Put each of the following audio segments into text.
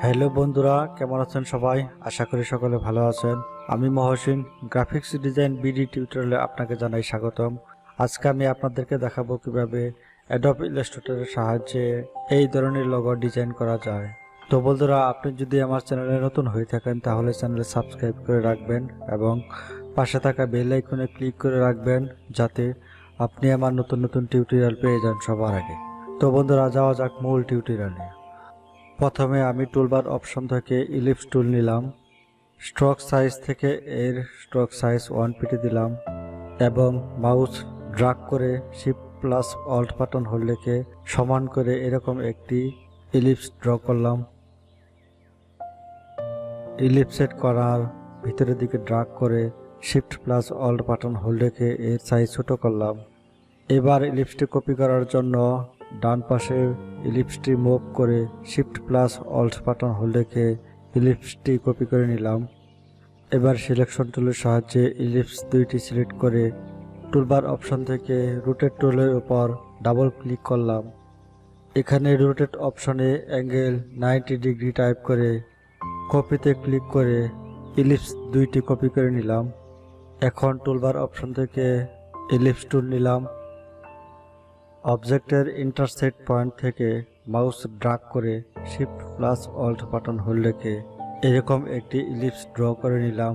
Hello বন্ধুরা, কেমন আছেন সবাই? আশা করি সকলে ভালো আছেন। আমি মহসিন, গ্রাফিক্স ডিজাইন বিডি টিউটোরিয়ালে আপনাকে জানাই স্বাগতম। আজকে আমি আপনাদেরকে দেখাবো কিভাবে অ্যাডোব ইলাস্ট্রেটরের সাহায্যে এই ধরনের লোগো ডিজাইন করা যায়। তো বন্ধুরা, আপনি যদি আমার চ্যানেলে নতুন হয়ে থাকেন তাহলে চ্যানেলে সাবস্ক্রাইব করে রাখবেন এবং পাশে থাকা বেল আইকনে ক্লিক করে রাখবেন যাতে আপনি আমার নতুন নতুন টিউটোরিয়াল পেয়ে যান সবার আগে। তো বন্ধুরা, যাওয়া যাক মূল টিউটোরিয়ালে। প্রথমে আমি টুলবার অপশন থেকে ইলিপস টুল নিলাম। স্ট্রোক সাইজ থেকে এর স্ট্রোক সাইজ 1 দিলাম এবং মাউস ড্রাগ করে shift plus alt button hold রেখে সমান করে এরকম একটি ইলিপস ড্র করলাম। ইলিপসেট করার ভিতরের দিকে ড্রাগ করে shift plus alt button hold রেখে এর সাইজ ছোট করলাম। এবার ইলিপসটি কপি করার জন্য ডান পাশে ইলিপসটি মুভ করে shift plus alt button hold রেখে ইলিপসটি কপি করে নিলাম। এবার সিলেকশন টুলের সাহায্যে ইলিপস দুইটি সিলেক্ট করে টুলবার অপশন থেকে রোটেট টুলের উপর ডাবল ক্লিক করলাম। এখানে রোটেট অপশনে অ্যাঙ্গেল 90 ডিগ্রি টাইপ করে কপিতে ক্লিক করে ইলিপস দুইটি কপি করে নিলাম। এখন টুলবার অপশন থেকে ইলিপস টুল নিলাম। অবজেক্টের ইন্টারসেক্ট পয়েন্ট থেকে মাউস ড্রাগ করে shift plus alt button hold রেখে এরকম একটি ইলিপস ড্র করে নিলাম।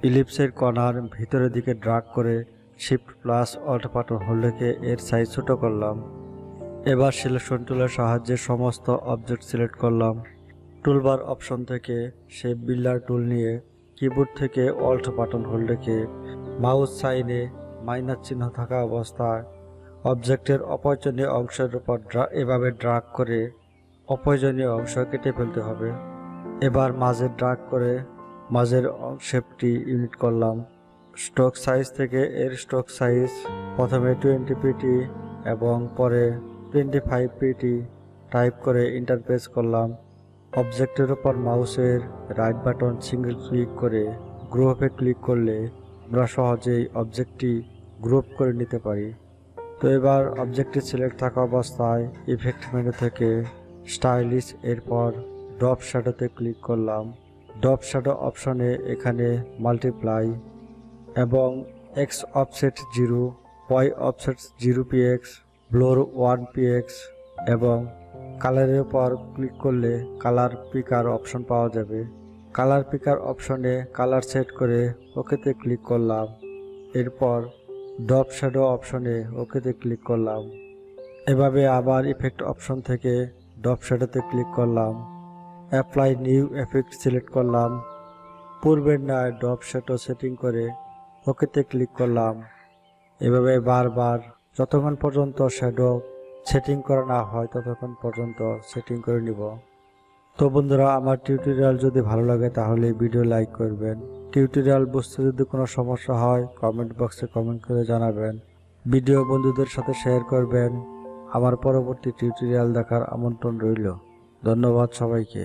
ইলিপসের কর্নার ভিতরের দিকে ড্রাগ করে shift plus alt button hold রেখে এর সাইজ ছোট করলাম। এবার সিলেকশন টুলের সাহায্যে সমস্ত অবজেক্ট সিলেক্ট করলাম। টুলবার অপশন থেকে শেপ বিল্ডার টুল নিয়ে কিবোর্ড থেকে অল্ট বাটন হোল্ড রেখে মাউস সাইনে মাইনাস চিহ্ন থাকা অবস্থায় অবজেক্টের অপ্রয়োজনীয় অংশের উপর এভাবে ড্রাগ করে অপ্রয়োজনীয় অংশ কেটে ফেলতে হবে। এবার মাঝে ড্রাগ করে মাঝের শেপটি ইউনিট করলাম। স্ট্রোক সাইজ থেকে এর স্ট্রোক সাইজ প্রথমে 20 পিটি এবং পরে 25 পিটি টাইপ করে ইন্টার প্রেস করলাম। অবজেক্টের উপর মাউসের রাইট বাটন সিঙ্গেল ক্লিক করে গ্রুপে ক্লিক করলে আমরা সহজেই অবজেক্টটি গ্রুপ করে নিতে পারি। তো এবার অবজেক্টটি সিলেক্ট থাকা অবস্থায় ইফেক্ট মেনু থেকে স্টাইলিশ এরপর ড্রপ শ্যাডোতে ক্লিক করলাম। ড্রপ শ্যাডো অপশনে এখানে মাল্টিপ্লাই এবং X offset 0, Y offset 0 px, blur 1 px এবং কালারের উপর ক্লিক করলে কালার পিকার অপশন পাওয়া যাবে। কালার পিকার অপশনে কালার সেট করে ওকেতে ক্লিক করলাম। এরপর ড্রপ শ্যাডো অপশনে ওকেতে ক্লিক করলাম। এভাবে আবার ইফেক্ট অপশন থেকে ড্রপ শ্যাডোতে ক্লিক করলাম। অ্যাপ্লাই নিউ এফেক্ট সিলেক্ট করলাম। পূর্বের ন্যায় ড্রপ শ্যাডো সেটিং করে ওকেতে ক্লিক করলাম। এভাবে বারবার যতক্ষণ পর্যন্ত শ্যাডো সেটিং করা না হয় ততক্ষণ পর্যন্ত সেটিং করে নিব। তো বন্ধুরা, আমার টিউটোরিয়াল যদি ভালো লাগে তাহলে ভিডিও লাইক করবেন। টিউটোরিয়াল বুঝতে যদি কোনো সমস্যা হয় কমেন্ট বক্সে কমেন্ট করে জানাবেন। ভিডিও বন্ধুদের সাথে শেয়ার করবেন। আমার পরবর্তী টিউটোরিয়াল দেখার আমন্ত্রণ রইল। ধন্যবাদ সবাইকে।